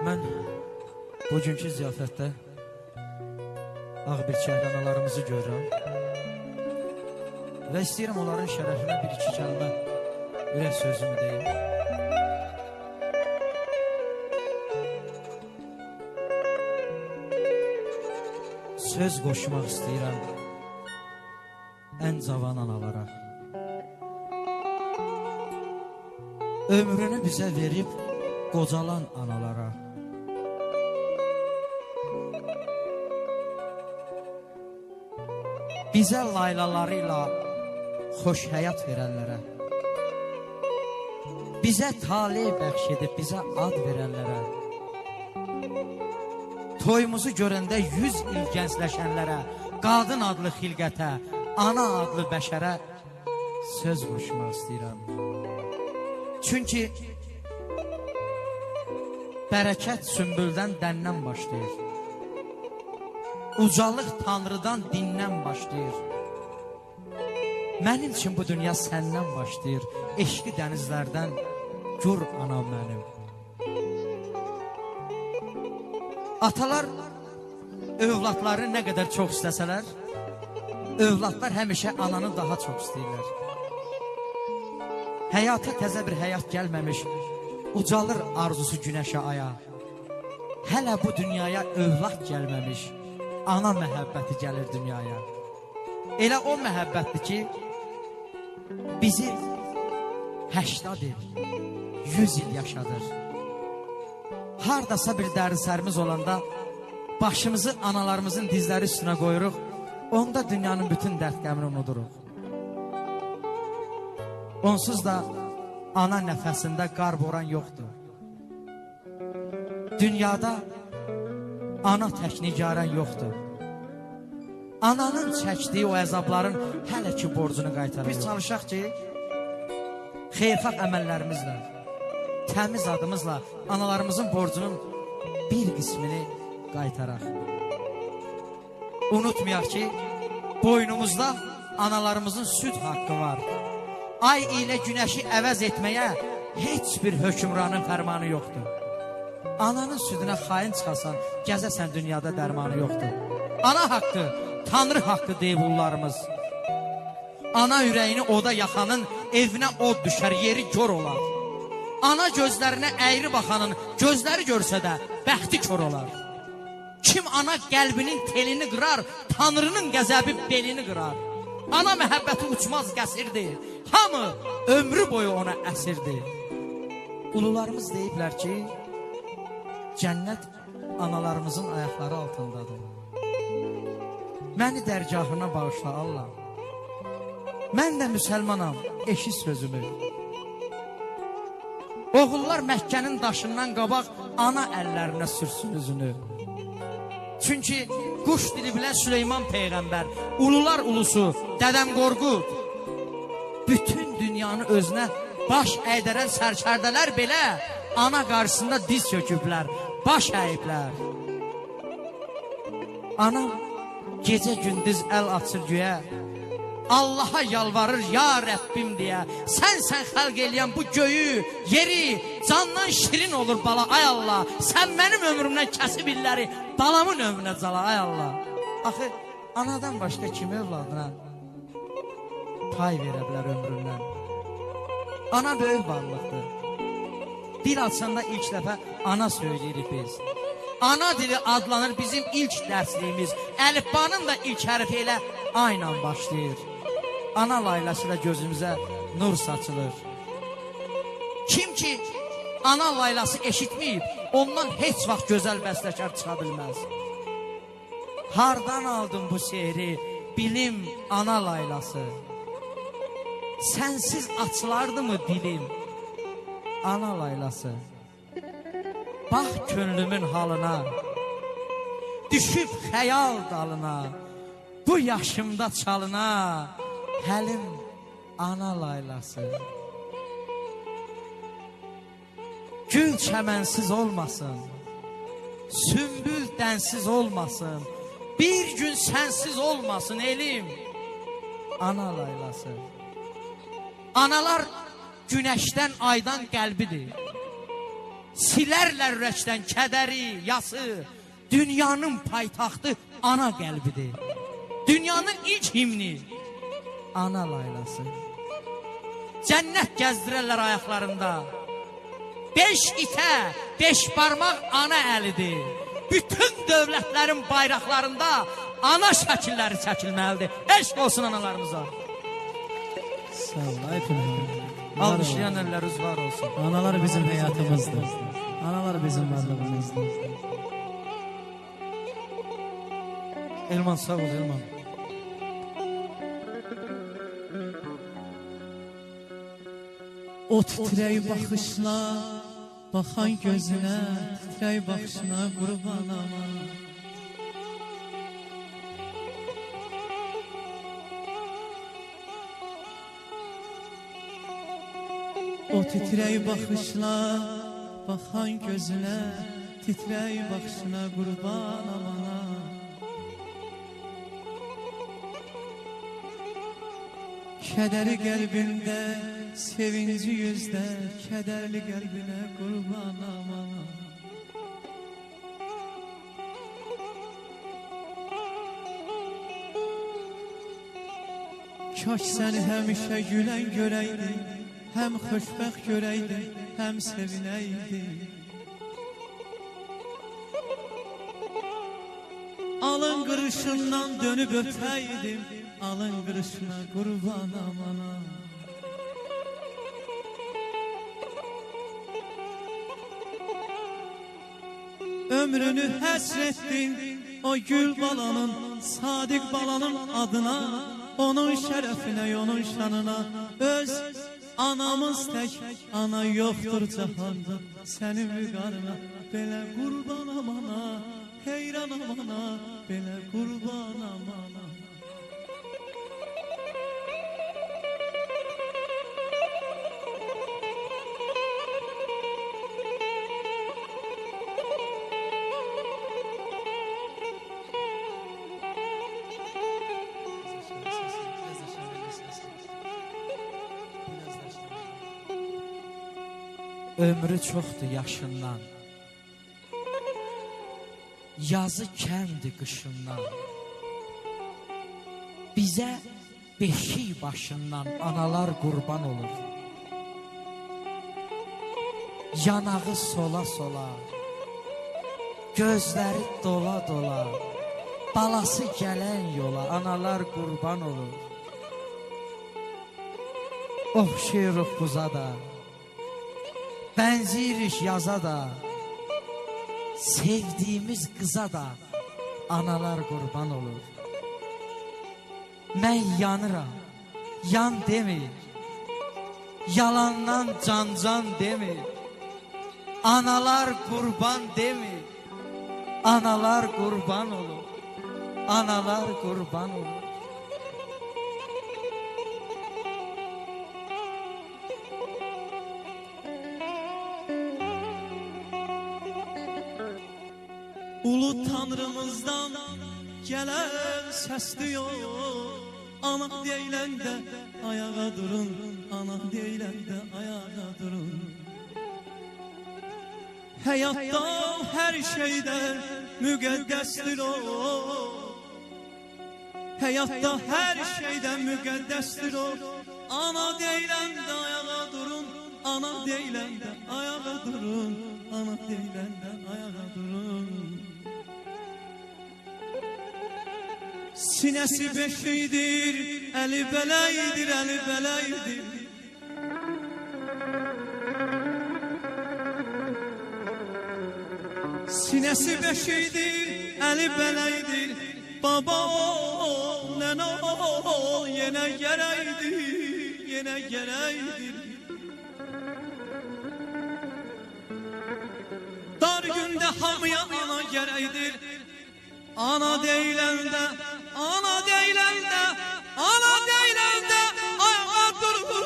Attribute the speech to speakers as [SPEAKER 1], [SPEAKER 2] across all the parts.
[SPEAKER 1] Mən bugünkü ziyafətdə ağ bir çəhranalarımızı görürəm və istəyirəm onların şərəfinə bir iki kəlmə ürək sözümü deyim. Söz qoşmaq istəyirəm ən cavan analara. Ömrünü bizə verib qocalan analara. Bizə laylalarıyla xoş həyat verənlərə, bizə talih bəxş edib bizə ad verənlərə, toyumuzu görəndə 100 il gəncləşənlərə, qadın adlı xilqətə, ana adlı bəşərə söz qoşmaq istəyirəm. Çünki bərəkət sümbüldən dəndən başlayır. Ucalıq Tanrıdan dindən başlayır. Mənim üçün bu dünya səndən başlayır. Eşqi dənizlərdən gür anam mənim. Atalar övladları nə qədər çox istəsələr, övladlar həmişə ananı daha çox istəyirlər. Həyata təzə bir həyat gəlməmiş, ucalır arzusu günəşə aya. Hələ bu dünyaya övlad gəlməmiş, ana məhəbbəti gəlir dünyaya. Elə o məhəbbətdir ki, bizi 80 il, 100 il yaşadır. Hardasa bir dərdi sərimiz olanda başımızı analarımızın dizləri üstünə qoyuruq, onda dünyanın bütün dərd qəmini unuduruq. Onsuz da ana nəfəsində qar boran yoxdur. Dünyada ana tək nigarən yoxdur. Ananın çəkdiyi o əzabların hələ ki borcunu qaytarır. Biz çalışaq ki, xeyirxah əməllərimizlə, təmiz adımızla analarımızın borcunun bir qismini qaytaraq. Unutmayaq ki, boynumuzda analarımızın süd haqqı var. Ay ilə günəşi əvəz etməyə heç bir hökümranın fərmanı yoxdur. Ananın südünə xain çıxasan, gəzəsən dünyada dərmanı yoxdur. Ana haqqı, Tanrı haqqı deyib ullarımız. Ana ürəyini oda yaxanın evinə od düşər, yeri gör olar. Ana gözlərinə əyri baxanın gözləri görsə də bəxti kör olar. Kim ana qəlbinin telini qırar, Tanrının qəzəbi belini qırar. Ana məhəbbəti uçmaz qəsirdir, hamı ömrü boyu ona əsirdir. Ulularımız deyiblər ki, cənnət analarımızın ayaqları altındadır. Məni dərgahına bağışla Allah. Mən də müsəlmanam, eşit sözümü. Oğullar Məkkənin daşından qabaq ana əllərinə sürsün üzünü. Çünki quş dili bilən Süleyman Peyğəmbər, ulular ulusu, Dədəm Qorqud, bütün dünyanı özünə baş əydərən sərkərdələr belə ana qarşısında diz çöküblər, baş əyiblər. Ana gecə gündüz əl açır güyə, Allaha yalvarır ya Rəbbim deyə. Sən xəlq eləyən bu göyü, yeri, candan şirin olur bala ay Allah. Sən mənim ömrümdən kəsib illəri, balamın ömrünə cala ay Allah. Axı anadan başqa kim övladına pay verə bilər ömründən? Ana böyük varlıqdır. Dil açanda ilk dəfə ana söyləyirik biz. Ana dili adlanır bizim ilk dərsliyimiz. Əlifbanın da ilk hərfi ilə aynan başlayır. Ana layləsi ilə gözümüzə nur saçılır. Kim ki ana layləsi eşitməyib, ondan heç vaxt gözəl bəstəkar çıxa bilməz. Hardan aldın bu şehri, bilim ana layləsi? Sənsiz açılardı mı dilim, ana layləsi? Bax könlümün halına, düşüb xəyal dalına, bu yaşımda çalına, həlim ana layləsi. Gül çəmənsiz olmasın, sümbül dənsiz olmasın, bir gün sənsiz olmasın elim, ana layləsi. Analar günəşdən aydan qəlbidir. silərlər ürəkdən kədəri, yası. Dünyanın paytaxtı ana qəlbidir. Dünyanın ilk himni ana laylası. Cənnət gəzdirərlər ayaqlarında. 5 itə, 5 parmaq ana əlidir. Bütün dövlətlərin bayraqlarında ana şəkilləri çəkilməlidir. Eşq olsun analarımıza.
[SPEAKER 2] Sağ ol, Aytun.
[SPEAKER 1] Alqışlayan əlləriniz var olsun.
[SPEAKER 2] Analar bizim həyatımızdır. Analar bizim varlığımızdır.
[SPEAKER 1] Elman sağ ol Elman.
[SPEAKER 2] O titrək baxışla, baxan gözünə, titrək baxışına qurban aman. O titrək baxışla, baxan gözünə, titrək baxışına qurban amana. Kədəri qəlbində, sevinci yüzdə, kədərli qəlbinə qurban amana. Kaş səni həmişə gülən görəydi, həm xoşbəxt görəydi, həm sevinəydi. Alın qırışından dönüb ötəydim, alın qırışına qurban amana. Ömrünü həsretdin o gül balanın, sadiq balanın adına, onun şərəfinə, onun şanına. Öz anamız tək, ana yoxdur cahanda, sənin vüqarına belə qurban amana, heyran amana, belə qurban amana.
[SPEAKER 1] Ömrü çoxdur yaşından, yazı kəmdir qışından. Bizə beşik başından analar qurban olur. Yanağı sola sola, gözləri dola dola, balası gələn yola analar qurban olur. Oxşayırıq buza da, benzirik yaza da, sevdiğimiz kıza da analar qurban olur. Mən yanıram, yan demir, yalandan can demir. Analar qurban demir, analar qurban olur, analar qurban olur.
[SPEAKER 2] Ulu Tanrımızdan gelen səs diyor, ana deyiləndə ayağa durun, ana deyiləndə ayağa durun. Həyatda hər şeydən müqəddəsdir o, həyatda hər şeydən müqəddəsdir o. Ana deyiləndə ayağa durun, ana deyiləndə ayağa durun, ana deyiləndə ayağa durun. Sinəsi beşidir, əli bələydir, əli bələydir. Sinəsi beşidir, əli bələydir. Baba ol, nənə ol, yenə gərəkdir, yenə gərəkdir. Dar gündə hamıya ana gərəkdir. Ana deyiləndə, ana deyiləndə, ana deyiləndə ayağa durur.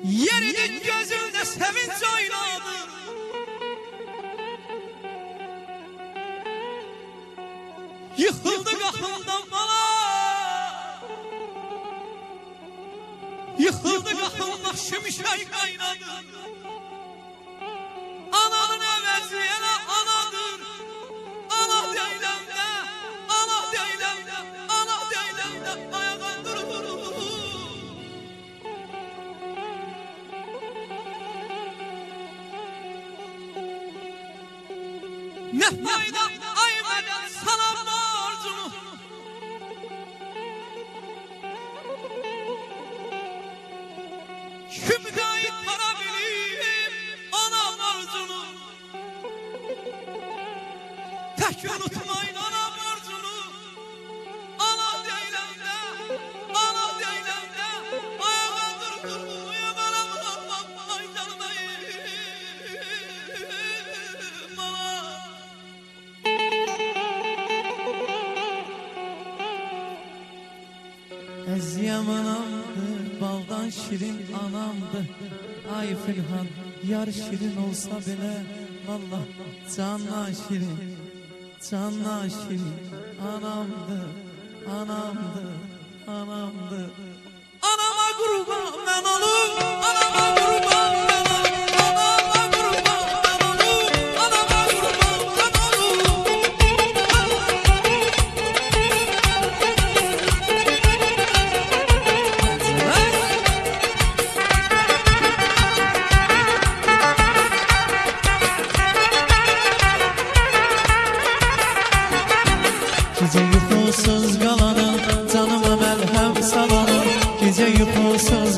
[SPEAKER 2] Yerinin gözündə sevinç oynadı. Yıkıldı qapımdan bala. Yıkıldı qapımda şimşək qaynadı. Ananın əvəzi yenə anadır. Ana deyiləndə, ana deyiləndə, ana deyiləndə ayağa durur. Ne fayda aymeden sana borcunu. Kim gayet para bilir ana borcunu. Tek unutmayın ana borcunu. Ana deyiləndə, ana deyiləndə ayağa durur. Ay canım Əziyəm anamdır, baldan şirin anamdır. Ay Filhan, yar şirin olsa belə, vallah canla şirin, canla şirin anamdır, anamdır, anamdır. Anama qurban mən olum, anama qurban mən olum, anama qurban mən olum, anama qurban mən olum. Gece yuxusuz qalanım, canıma məlhəm salanım. Gece yuxusuz